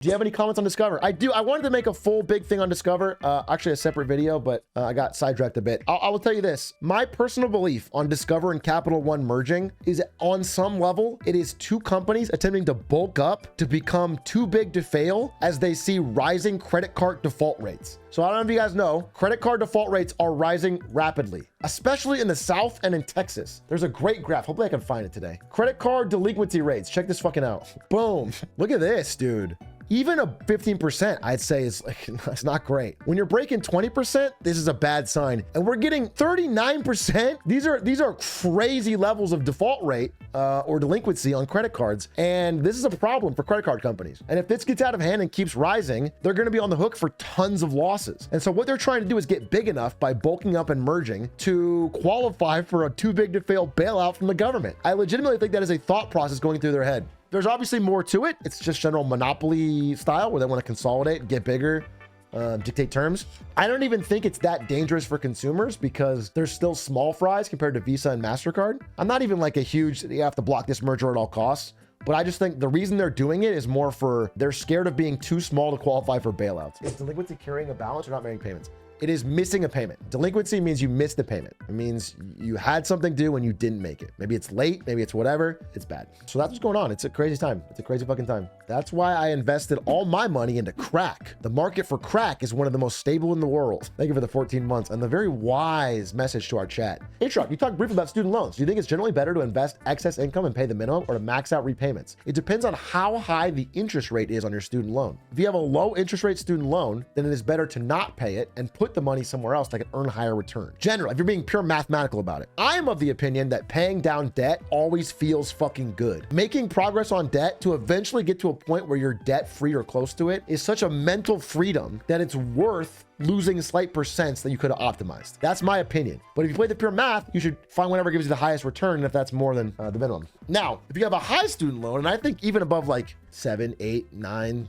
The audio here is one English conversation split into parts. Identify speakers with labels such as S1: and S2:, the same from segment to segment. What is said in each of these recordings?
S1: Do you have any comments on Discover? I do. I wanted to make a full big thing on Discover, actually a separate video, but I got sidetracked a bit. I will tell you this. My personal belief on Discover and Capital One merging is on some level, it is two companies attempting to bulk up to become too big to fail as they see rising credit card default rates. So I don't know if you guys know, credit card default rates are rising rapidly, especially in the South and in Texas. There's a great graph. Hopefully I can find it today. Credit card delinquency rates. Check this fucking out. Boom. Look at this, dude. Even a 15%, I'd say is like, it's not great. When you're breaking 20%, this is a bad sign. And we're getting 39%. These are crazy levels of default rate or delinquency on credit cards. And this is a problem for credit card companies. And if this gets out of hand and keeps rising, they're gonna be on the hook for tons of losses. And so what they're trying to do is get big enough by bulking up and merging to qualify for a too big to fail bailout from the government. I legitimately think that is a thought process going through their head. There's obviously more to it. It's just general monopoly style where they want to consolidate, get bigger, dictate terms. I don't even think it's that dangerous for consumers because there's still small fries compared to Visa and MasterCard. I'm not even like a huge, you have to block this merger at all costs. But I just think the reason they're doing it is more for they're scared of being too small to qualify for bailouts. Is delinquency carrying a balance or not making payments? It is missing a payment. Delinquency means you missed the payment. It means you had something due and you didn't make it. Maybe it's late, maybe it's whatever, it's bad. So that's what's going on. It's a crazy time. It's a crazy fucking time. That's why I invested all my money into crack. The market for crack is one of the most stable in the world. Thank you for the 14 months and the very wise message to our chat. Hey, Truck, you talked briefly about student loans. Do you think it's generally better to invest excess income and pay the minimum or to max out repayments? It depends on how high the interest rate is on your student loan. If you have a low interest rate student loan, then it is better to not pay it and put the money somewhere else that can earn higher return. Generally, if you're being pure mathematical about it, I am of the opinion that paying down debt always feels fucking good. Making progress on debt to eventually get to a point where you're debt free or close to it is such a mental freedom that it's worth losing slight percents that you could have optimized. That's my opinion. But if you play the pure math, you should find whatever gives you the highest return, and if that's more than the minimum. Now, if you have a high student loan, and I think even above like 7, 8, 9%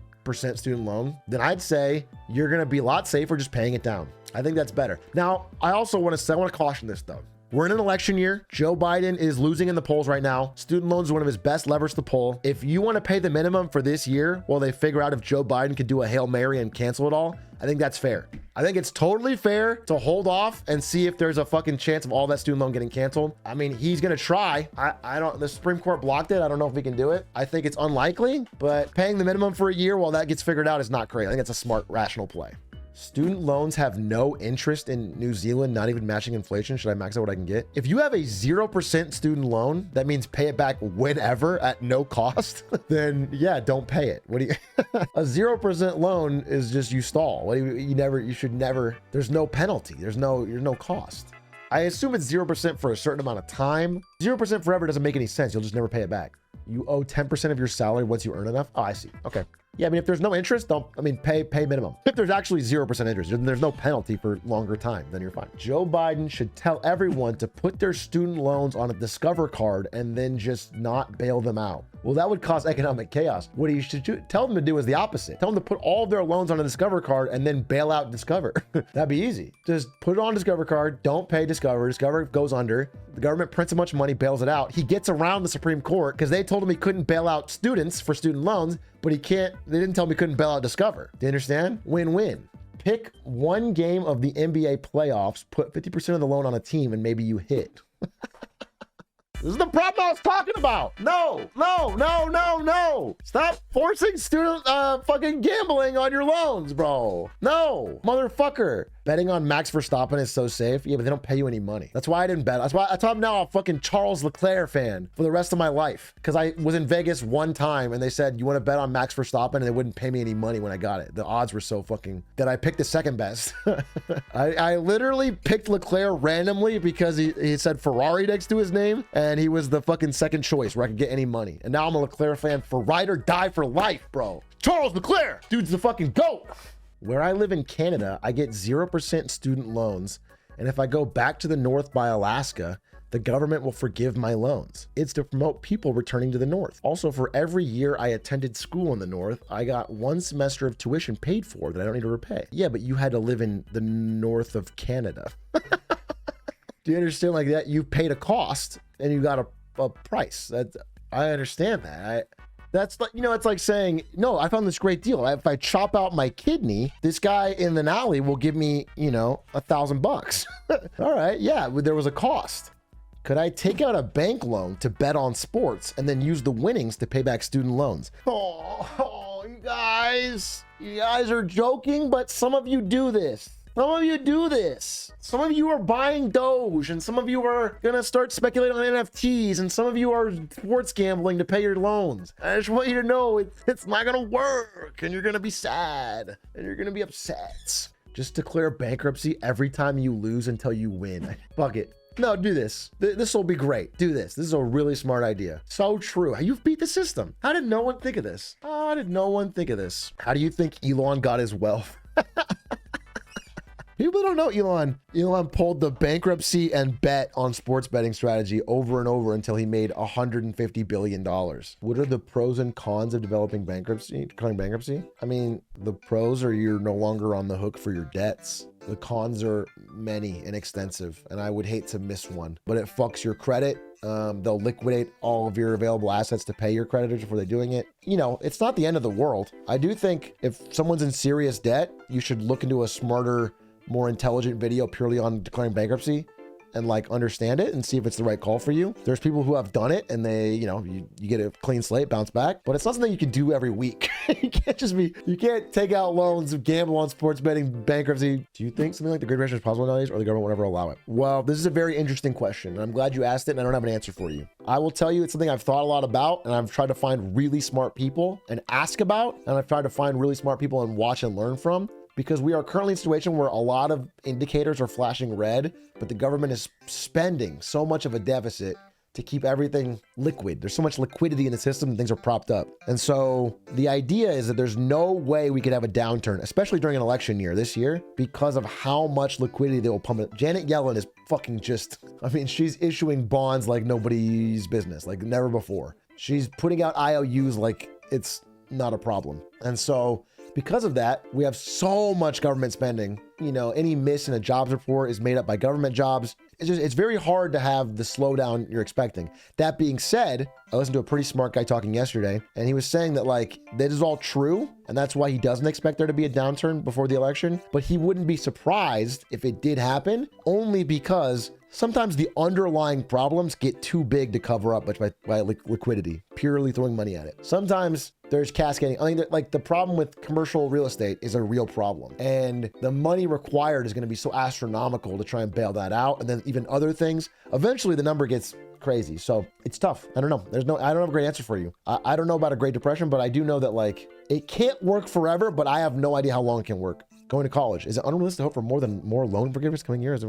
S1: student loan, then I'd say you're gonna be a lot safer just paying it down. I think that's better. Now, I also want to caution this though. We're in an election year. Joe Biden is losing in the polls right now. Student loans are one of his best levers to pull. If you want to pay the minimum for this year while they figure out if Joe Biden can do a Hail Mary and cancel it all, I think that's fair. I think it's totally fair to hold off and see if there's a fucking chance of all that student loan getting canceled. I mean, he's going to try. The Supreme Court blocked it. I don't know if we can do it. I think it's unlikely, but paying the minimum for a year while that gets figured out is not great. I think it's a smart, rational play. Student loans have no interest in New Zealand, not even matching inflation. Should I max out what I can get? If you have a 0% student loan, that means pay it back whenever at no cost, then yeah, don't pay it. What do you, a 0% loan is just you stall. What do you should never, there's no penalty. There's no cost. I assume it's 0% for a certain amount of time. 0% forever doesn't make any sense. You'll just never pay it back. You owe 10% of your salary once you earn enough. Oh, I see. Okay. Yeah, I mean, if there's no interest, pay minimum. If there's actually 0% interest, then there's no penalty for longer time, then you're fine. Joe Biden should tell everyone to put their student loans on a Discover card and then just not bail them out. Well, that would cause economic chaos. What you should tell them to do is the opposite. Tell them to put all of their loans on a Discover card and then bail out Discover. That'd be easy. Just put it on Discover card, don't pay Discover. Discover goes under. The government prints a bunch of money, bails it out. He gets around the Supreme Court because they told him he couldn't bail out students for student loans, but they didn't tell him he couldn't bail out Discover. Do you understand? Win-win. Pick one game of the NBA playoffs, put 50% of the loan on a team, and maybe you hit. This is the problem I was talking about. No. Stop forcing student fucking gambling on your loans, bro. No, motherfucker. Betting on Max Verstappen is so safe. Yeah, but they don't pay you any money. That's why I didn't bet. That's why I'm now a fucking Charles Leclerc fan for the rest of my life. Because I was in Vegas one time and they said, you want to bet on Max Verstappen? And they wouldn't pay me any money when I got it. The odds were so fucking that I picked the second best. I literally picked Leclerc randomly because he said Ferrari next to his name and he was the fucking second choice where I could get any money. And now I'm a Leclerc fan for ride or die for life, bro. Charles Leclerc, dude's the fucking GOAT. Where I live in Canada, I get 0% student loans. And if I go back to the north by Alaska, the government will forgive my loans. It's to promote people returning to the north. Also, for every year I attended school in the north, I got 1 semester of tuition paid for that I don't need to repay. Yeah, but you had to live in the north of Canada. Do you understand like that? You paid a cost and you got a price. I understand that. That's like, you know, it's like saying, no, I found this great deal. If I chop out my kidney, this guy in an alley will give me, you know, $1,000. All right. Yeah. There was a cost. Could I take out a bank loan to bet on sports and then use the winnings to pay back student loans? Oh, you guys are joking, but some of you do this. Some of you do this. Some of you are buying Doge, and some of you are gonna start speculating on NFTs, and some of you are sports gambling to pay your loans. I just want you to know it's not gonna work, and you're gonna be sad, and you're gonna be upset. Just declare bankruptcy every time you lose until you win. Fuck it. No, do this. This will be great. Do this. This is a really smart idea. So true. You've beat the system. How did no one think of this? How did no one think of this? How do you think Elon got his wealth? People don't know Elon. Elon pulled the bankruptcy and bet on sports betting strategy over and over until he made $150 billion. What are the pros and cons of declaring bankruptcy? I mean, the pros are you're no longer on the hook for your debts. The cons are many and extensive, and I would hate to miss one, but it fucks your credit. They'll liquidate all of your available assets to pay your creditors before they're doing it. You know, it's not the end of the world. I do think if someone's in serious debt, you should look into a smarter, more intelligent video purely on declaring bankruptcy and like understand it and see if it's the right call for you. There's people who have done it and they, you know, you get a clean slate, bounce back, but it's not something you can do every week. You can't take out loans, gamble on sports betting, bankruptcy. Do you think something like the Great Recession is possible nowadays, or the government will never allow it? Well, this is a very interesting question, and I'm glad you asked it, and I don't have an answer for you. I will tell you it's something I've thought a lot about, and I've tried to find really smart people and ask about, and I've tried to find really smart people and watch and learn from. Because we are currently in a situation where a lot of indicators are flashing red, but the government is spending so much of a deficit to keep everything liquid. There's so much liquidity in the system, things are propped up. And so the idea is that there's no way we could have a downturn, especially during an election year this year, because of how much liquidity they will pump. Janet Yellen is fucking just, I mean, she's issuing bonds like nobody's business, like never before. She's putting out IOUs like it's not a problem. And so because of that, we have so much government spending. You know, any miss in a jobs report is made up by government jobs. It's very hard to have the slowdown you're expecting. That being said, I listened to a pretty smart guy talking yesterday, and he was saying that like, that is all true. And that's why he doesn't expect there to be a downturn before the election, but he wouldn't be surprised if it did happen, only because sometimes the underlying problems get too big to cover up by liquidity, purely throwing money at it. Sometimes there's cascading. I mean, like the problem with commercial real estate is a real problem. And the money required is going to be so astronomical to try and bail that out. And then even other things, eventually the number gets crazy. So it's tough. I don't know. I don't have a great answer for you. I don't know about a Great Depression, but I do know that like it can't work forever, but I have no idea how long it can work. Going to college. Is it unrealistic to hope for more loan forgiveness coming years?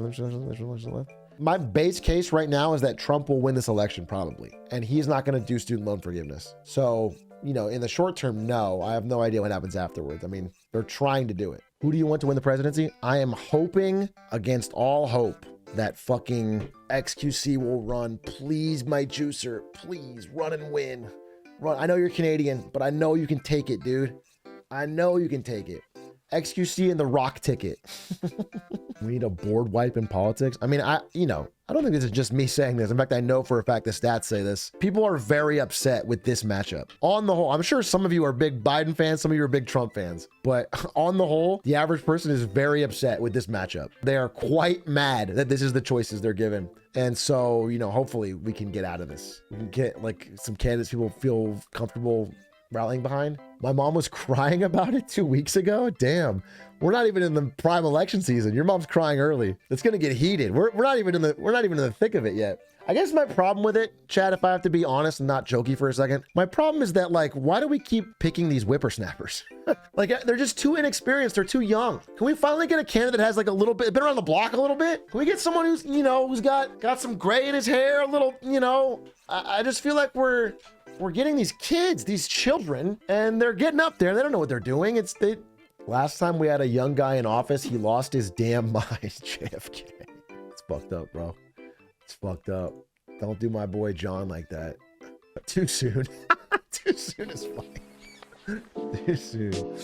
S1: My base case right now is that Trump will win this election probably, and he's not going to do student loan forgiveness. So, you know, in the short term, no, I have no idea what happens afterwards. I mean, they're trying to do it. Who do you want to win the presidency? I am hoping against all hope that fucking XQC will run. Please, my juicer, please run and win. Run. I know you're Canadian, but I know you can take it, dude. I know you can take it. XQC and the rock ticket. We need a board wipe in politics. I mean, I don't think this is just me saying this. In fact, I know for a fact the stats say this. People are very upset with this matchup. On the whole, I'm sure some of you are big Biden fans, some of you are big Trump fans, but on the whole, the average person is very upset with this matchup. They are quite mad that this is the choices they're given. And so, you know, hopefully we can get out of this. We can get like some candidates people feel comfortable rallying behind. My mom was crying about it 2 weeks ago. Damn, we're not even in the prime election season. Your mom's crying early. It's gonna get heated. We're not even in the thick of it yet. I guess my problem with it, Chad, if I have to be honest and not jokey for a second, my problem is that like, why do we keep picking these whippersnappers? Like they're just too inexperienced. They're too young. Can we finally get a candidate that has like a little bit, been around the block a little bit? Can we get someone who's, you know, who's got some gray in his hair, a little, you know, I just feel like we're getting these kids, these children, and they're getting up there. They don't know what they're doing. Last time we had a young guy in office, he lost his damn mind. JFK. It's fucked up, bro. It's fucked up. Don't do my boy John like that. Too soon. Too soon is funny. Too soon.